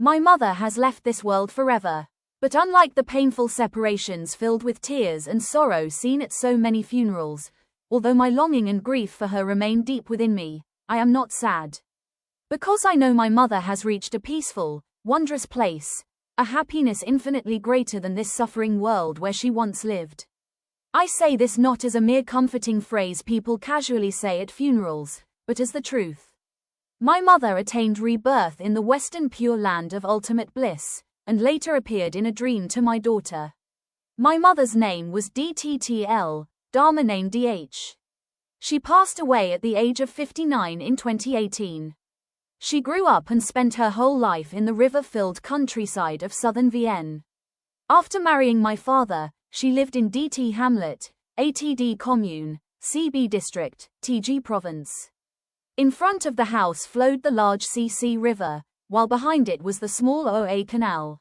My mother has left this world forever. But unlike the painful separations filled with tears and sorrow seen at so many funerals, although my longing and grief for her remain deep within me, I am not sad. Because I know my mother has reached a peaceful, wondrous place, a happiness infinitely greater than this suffering world where she once lived. I say this not as a mere comforting phrase people casually say at funerals, but as the truth. My mother attained rebirth in the Western Pure Land of ultimate bliss, and later appeared in a dream to my daughter. My mother's name was DTTL, Dharma name DH. She passed away at the age of 59 in 2018. She grew up and spent her whole life in the river-filled countryside of southern Vienna. After marrying my father, she lived in DT Hamlet, ATD Commune, CB District, TG Province. In front of the house flowed the large CC River, while behind it was the small OA Canal.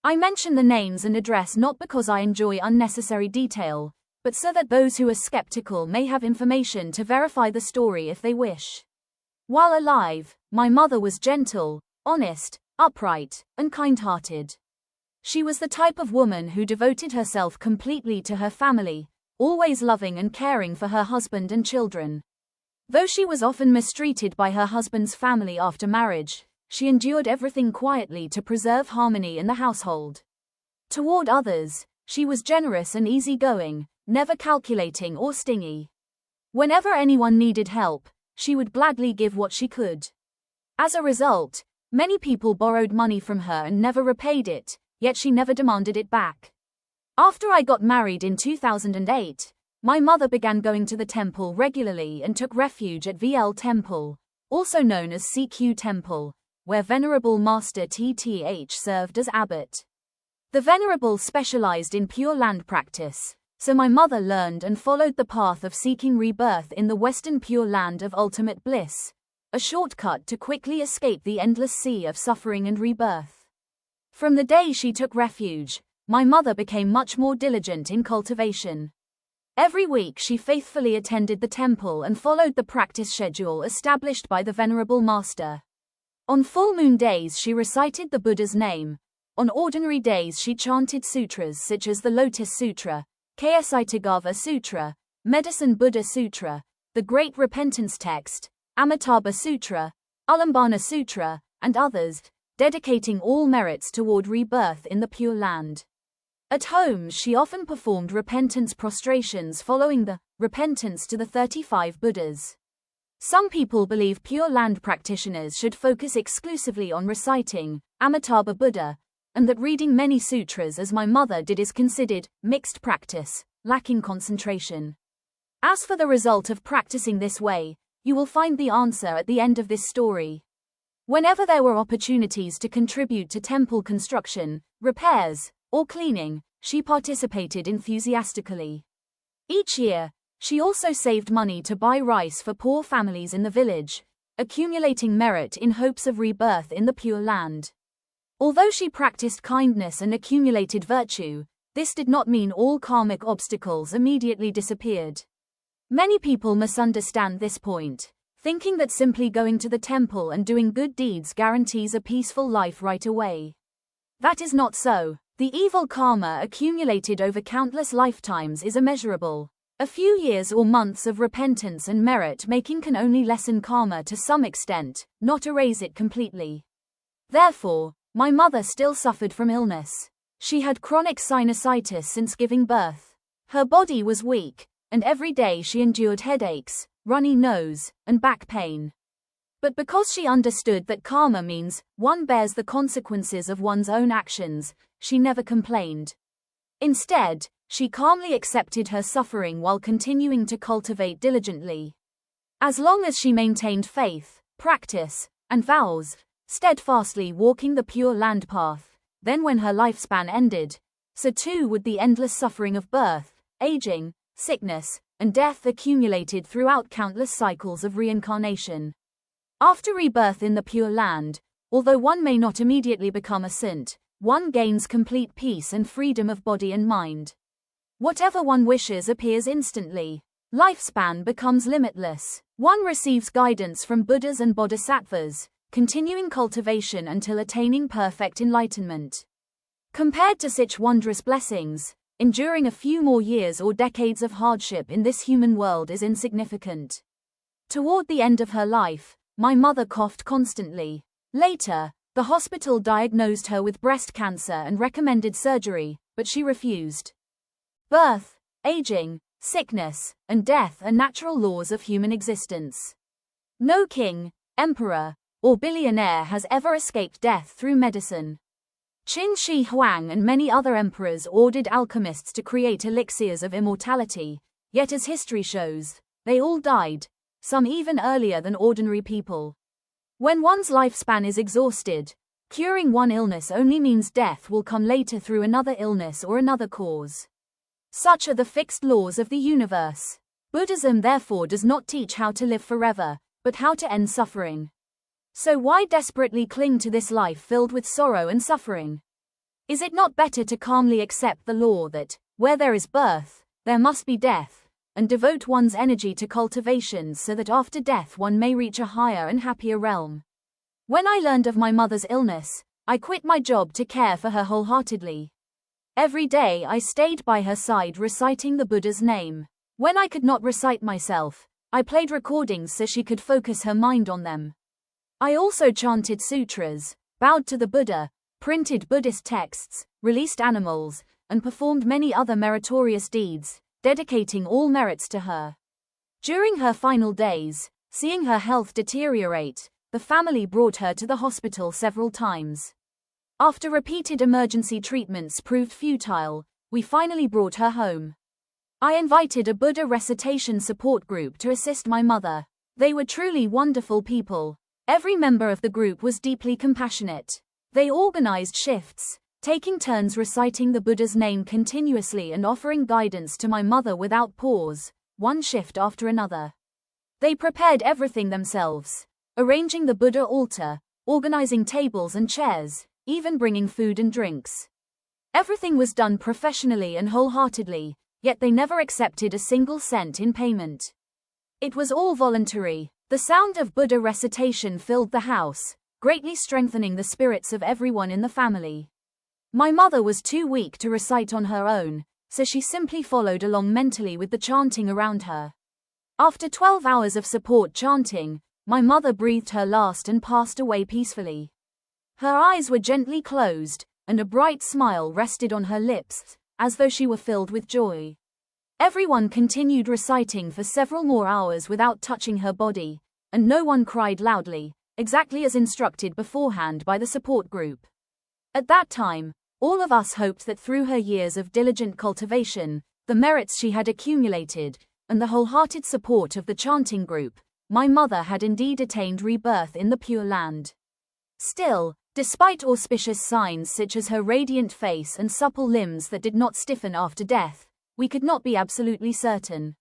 I mention the names and address not because I enjoy unnecessary detail, but so that those who are skeptical may have information to verify the story if they wish. While alive, my mother was gentle, honest, upright, and kind-hearted. She was the type of woman who devoted herself completely to her family, always loving and caring for her husband and children. Though she was often mistreated by her husband's family after marriage, she endured everything quietly to preserve harmony in the household. Toward others, she was generous and easygoing, never calculating or stingy. Whenever anyone needed help, she would gladly give what she could. As a result, many people borrowed money from her and never repaid it, yet she never demanded it back. After I got married in 2008, my mother began going to the temple regularly and took refuge at VL Temple, also known as CQ Temple, where Venerable Master TTH served as abbot. The Venerable specialized in Pure Land practice, so my mother learned and followed the path of seeking rebirth in the Western Pure Land of ultimate bliss, a shortcut to quickly escape the endless sea of suffering and rebirth. From the day she took refuge, my mother became much more diligent in cultivation. Every week she faithfully attended the temple and followed the practice schedule established by the Venerable Master. On full moon days she recited the Buddha's name. On ordinary days she chanted sutras such as the Lotus Sutra, Ksitagava Sutra, Medicine Buddha Sutra, the Great Repentance Text, Amitabha Sutra, Ulambana Sutra, and others, dedicating all merits toward rebirth in the Pure Land. At home she often performed repentance prostrations following the repentance to the 35 Buddhas. Some people believe Pure Land practitioners should focus exclusively on reciting Amitabha Buddha, and that reading many sutras as my mother did is considered mixed practice, lacking concentration. As for the result of practicing this way, you will find the answer at the end of this story. Whenever there were opportunities to contribute to temple construction, repairs, or cleaning, she participated enthusiastically. Each year, she also saved money to buy rice for poor families in the village, accumulating merit in hopes of rebirth in the Pure Land. Although she practiced kindness and accumulated virtue, this did not mean all karmic obstacles immediately disappeared. Many people misunderstand this point, thinking that simply going to the temple and doing good deeds guarantees a peaceful life right away. That is not so. The evil karma accumulated over countless lifetimes is immeasurable. A few years or months of repentance and merit making can only lessen karma to some extent, not erase it completely. Therefore, my mother still suffered from illness. She had chronic sinusitis since giving birth. Her body was weak, and every day she endured headaches, runny nose, and back pain. But because she understood that karma means one bears the consequences of one's own actions, she never complained. Instead, she calmly accepted her suffering while continuing to cultivate diligently. As long as she maintained faith, practice, and vows, steadfastly walking the Pure Land path, then when her lifespan ended, so too would the endless suffering of birth, aging, sickness, and death accumulated throughout countless cycles of reincarnation. After rebirth in the Pure Land, although one may not immediately become a saint, one gains complete peace and freedom of body and mind. Whatever one wishes appears instantly. Lifespan becomes limitless. One receives guidance from Buddhas and Bodhisattvas, continuing cultivation until attaining perfect enlightenment. Compared to such wondrous blessings, enduring a few more years or decades of hardship in this human world is insignificant. Toward the end of her life, my mother coughed constantly. Later, the hospital diagnosed her with breast cancer and recommended surgery, but she refused. Birth, aging, sickness, and death are natural laws of human existence. No king, emperor, or billionaire has ever escaped death through medicine. Qin Shi Huang and many other emperors ordered alchemists to create elixirs of immortality, yet as history shows, they all died, some even earlier than ordinary people. When one's lifespan is exhausted, curing one illness only means death will come later through another illness or another cause. Such are the fixed laws of the universe. Buddhism therefore does not teach how to live forever, but how to end suffering. So why desperately cling to this life filled with sorrow and suffering? Is it not better to calmly accept the law that, where there is birth, there must be death, and devote one's energy to cultivation so that after death one may reach a higher and happier realm? When I learned of my mother's illness, I quit my job to care for her wholeheartedly. Every day I stayed by her side reciting the Buddha's name. When I could not recite myself, I played recordings so she could focus her mind on them. I also chanted sutras, bowed to the Buddha, printed Buddhist texts, released animals, and performed many other meritorious deeds, dedicating all merits to her. During her final days, seeing her health deteriorate, the family brought her to the hospital several times. After repeated emergency treatments proved futile, we finally brought her home. I invited a Buddha recitation support group to assist my mother. They were truly wonderful people. Every member of the group was deeply compassionate. They organized shifts, taking turns reciting the Buddha's name continuously and offering guidance to my mother without pause, one shift after another. They prepared everything themselves, arranging the Buddha altar, organizing tables and chairs, even bringing food and drinks. Everything was done professionally and wholeheartedly, yet they never accepted a single cent in payment. It was all voluntary. The sound of Buddha recitation filled the house, greatly strengthening the spirits of everyone in the family. My mother was too weak to recite on her own, so she simply followed along mentally with the chanting around her. After 12 hours of support chanting, my mother breathed her last and passed away peacefully. Her eyes were gently closed, and a bright smile rested on her lips, as though she were filled with joy. Everyone continued reciting for several more hours without touching her body, and no one cried loudly, exactly as instructed beforehand by the support group. At that time, all of us hoped that through her years of diligent cultivation, the merits she had accumulated, and the wholehearted support of the chanting group, my mother had indeed attained rebirth in the Pure Land. Still, despite auspicious signs such as her radiant face and supple limbs that did not stiffen after death, we could not be absolutely certain.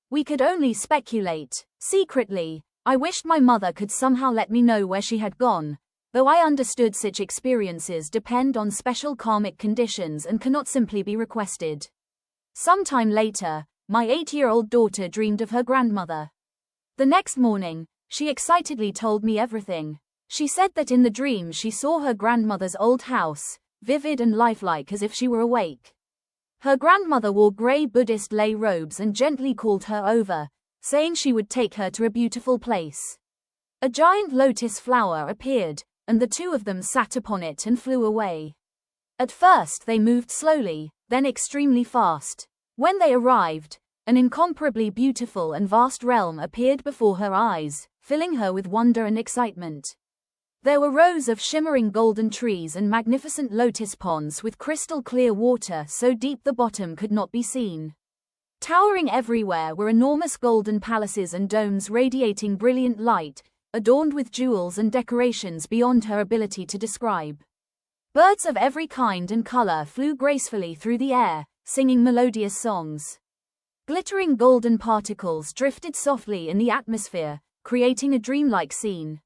We could only speculate. Secretly, I wished my mother could somehow let me know where she had gone, though I understood such experiences depend on special karmic conditions and cannot simply be requested. Sometime later, my 8-year-old daughter dreamed of her grandmother. The next morning, she excitedly told me everything. She said that in the dream she saw her grandmother's old house, vivid and lifelike as if she were awake. Her grandmother wore grey Buddhist lay robes and gently called her over, saying she would take her to a beautiful place. A giant lotus flower appeared, and the two of them sat upon it and flew away. At first they moved slowly, then extremely fast. When they arrived, an incomparably beautiful and vast realm appeared before her eyes, filling her with wonder and excitement. There were rows of shimmering golden trees and magnificent lotus ponds with crystal clear water so deep the bottom could not be seen. Towering everywhere were enormous golden palaces and domes radiating brilliant light, adorned with jewels and decorations beyond her ability to describe. Birds of every kind and color flew gracefully through the air, singing melodious songs. Glittering golden particles drifted softly in the atmosphere, creating a dreamlike scene.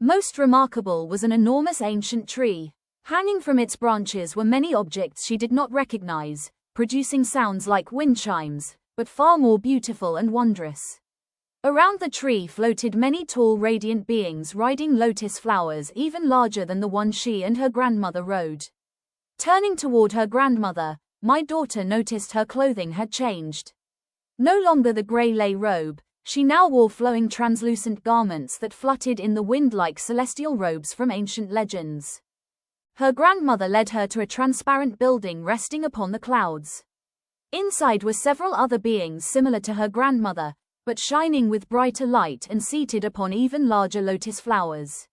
Most remarkable was an enormous ancient tree. Hanging from its branches were many objects she did not recognize, producing sounds like wind chimes, but far more beautiful and wondrous. Around the tree floated many tall radiant beings riding lotus flowers even larger than the one she and her grandmother rode. Turning toward her grandmother, my daughter noticed her clothing had changed. No longer the grey lay robe, she now wore flowing translucent garments that fluttered in the wind like celestial robes from ancient legends. Her grandmother led her to a transparent building resting upon the clouds. Inside were several other beings similar to her grandmother, but shining with brighter light and seated upon even larger lotus flowers.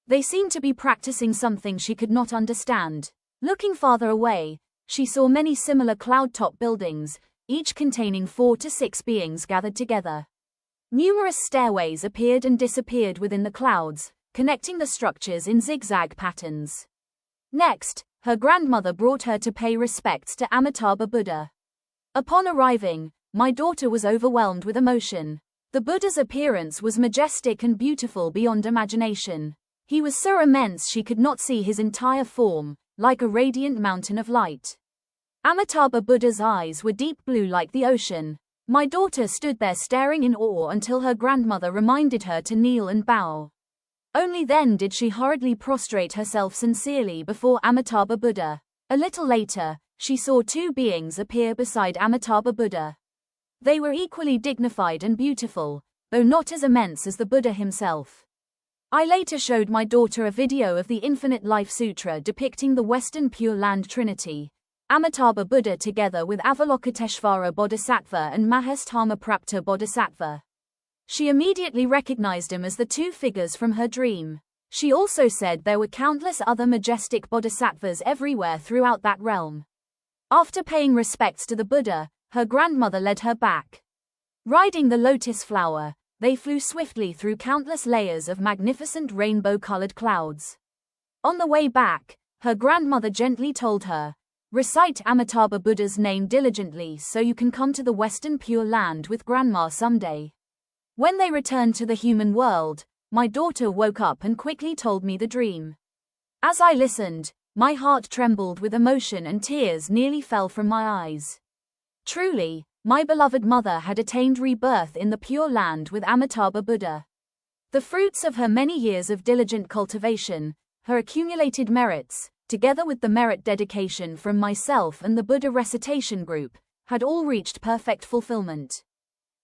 They seemed to be practicing something she could not understand. Looking farther away, she saw many similar cloud-top buildings, each containing 4 to 6 beings gathered together. Numerous stairways appeared and disappeared within the clouds, connecting the structures in zigzag patterns. Next, her grandmother brought her to pay respects to Amitabha Buddha. Upon arriving, my daughter was overwhelmed with emotion. The Buddha's appearance was majestic and beautiful beyond imagination. He was so immense she could not see his entire form, like a radiant mountain of light. Amitabha Buddha's eyes were deep blue like the ocean. My daughter stood there staring in awe until her grandmother reminded her to kneel and bow. Only then did she hurriedly prostrate herself sincerely before Amitabha Buddha. A little later, she saw 2 beings appear beside Amitabha Buddha. They were equally dignified and beautiful, though not as immense as the Buddha himself. I later showed my daughter a video of the Infinite Life Sutra depicting the Western Pure Land Trinity, Amitabha Buddha together with Avalokiteshvara Bodhisattva and Mahastamaprapta Bodhisattva. She immediately recognized him as the 2 figures from her dream. She also said there were countless other majestic bodhisattvas everywhere throughout that realm. After paying respects to the Buddha, her grandmother led her back. Riding the lotus flower, they flew swiftly through countless layers of magnificent rainbow-colored clouds. On the way back, her grandmother gently told her, "Recite Amitabha Buddha's name diligently so you can come to the Western Pure Land with Grandma someday." When they returned to the human world, my daughter woke up and quickly told me the dream. As I listened, my heart trembled with emotion and tears nearly fell from my eyes. Truly, my beloved mother had attained rebirth in the Pure Land with Amitabha Buddha. The fruits of her many years of diligent cultivation, her accumulated merits, together with the merit dedication from myself and the Buddha recitation group, had all reached perfect fulfillment.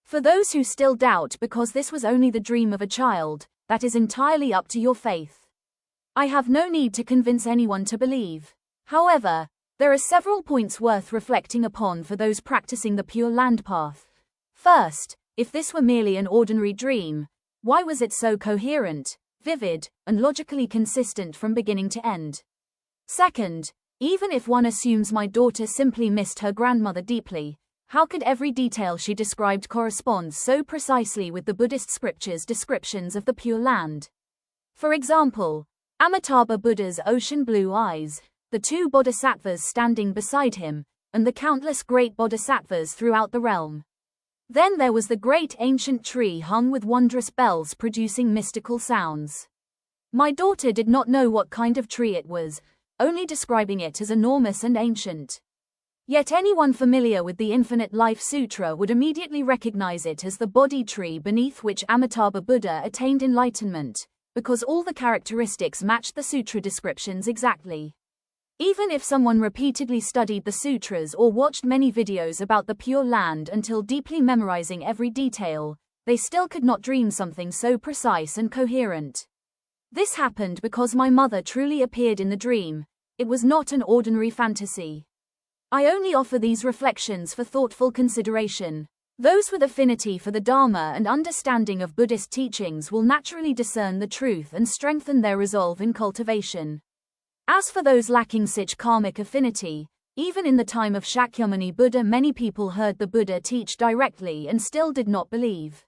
For those who still doubt because this was only the dream of a child, that is entirely up to your faith. I have no need to convince anyone to believe. However, there are several points worth reflecting upon for those practicing the Pure Land path. First, if this were merely an ordinary dream, why was it so coherent, vivid, and logically consistent from beginning to end? Second, even if one assumes my daughter simply missed her grandmother deeply, how could every detail she described correspond so precisely with the Buddhist scriptures' descriptions of the Pure Land? For example, Amitabha Buddha's ocean blue eyes, the 2 bodhisattvas standing beside him, and the countless great bodhisattvas throughout the realm. Then there was the great ancient tree hung with wondrous bells producing mystical sounds. My daughter did not know what kind of tree it was, only describing it as enormous and ancient. Yet anyone familiar with the Infinite Life Sutra would immediately recognize it as the Bodhi tree beneath which Amitabha Buddha attained enlightenment, because all the characteristics matched the sutra descriptions exactly. Even if someone repeatedly studied the sutras or watched many videos about the Pure Land until deeply memorizing every detail, they still could not dream something so precise and coherent. This happened because my mother truly appeared in the dream. It was not an ordinary fantasy. I only offer these reflections for thoughtful consideration. Those with affinity for the Dharma and understanding of Buddhist teachings will naturally discern the truth and strengthen their resolve in cultivation. As for those lacking such karmic affinity, even in the time of Shakyamuni Buddha many people heard the Buddha teach directly and still did not believe.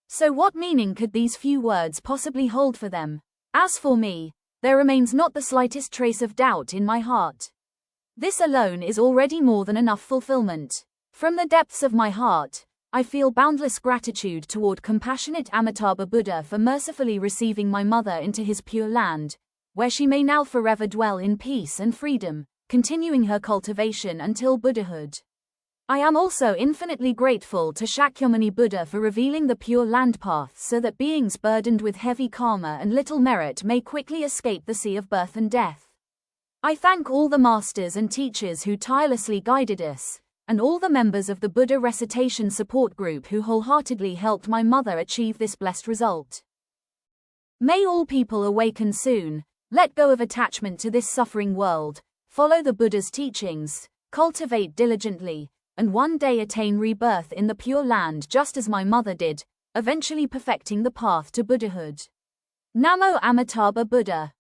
So what meaning could these few words possibly hold for them? As for me, there remains not the slightest trace of doubt in my heart. This alone is already more than enough fulfillment. From the depths of my heart, I feel boundless gratitude toward compassionate Amitabha Buddha for mercifully receiving my mother into his Pure Land, where she may now forever dwell in peace and freedom, continuing her cultivation until Buddhahood. I am also infinitely grateful to Shakyamuni Buddha for revealing the Pure Land path so that beings burdened with heavy karma and little merit may quickly escape the sea of birth and death. I thank all the masters and teachers who tirelessly guided us, and all the members of the Buddha Recitation Support Group who wholeheartedly helped my mother achieve this blessed result. May all people awaken soon, let go of attachment to this suffering world, follow the Buddha's teachings, cultivate diligently, and one day attain rebirth in the Pure Land just as my mother did, eventually perfecting the path to Buddhahood. Namo Amitabha Buddha.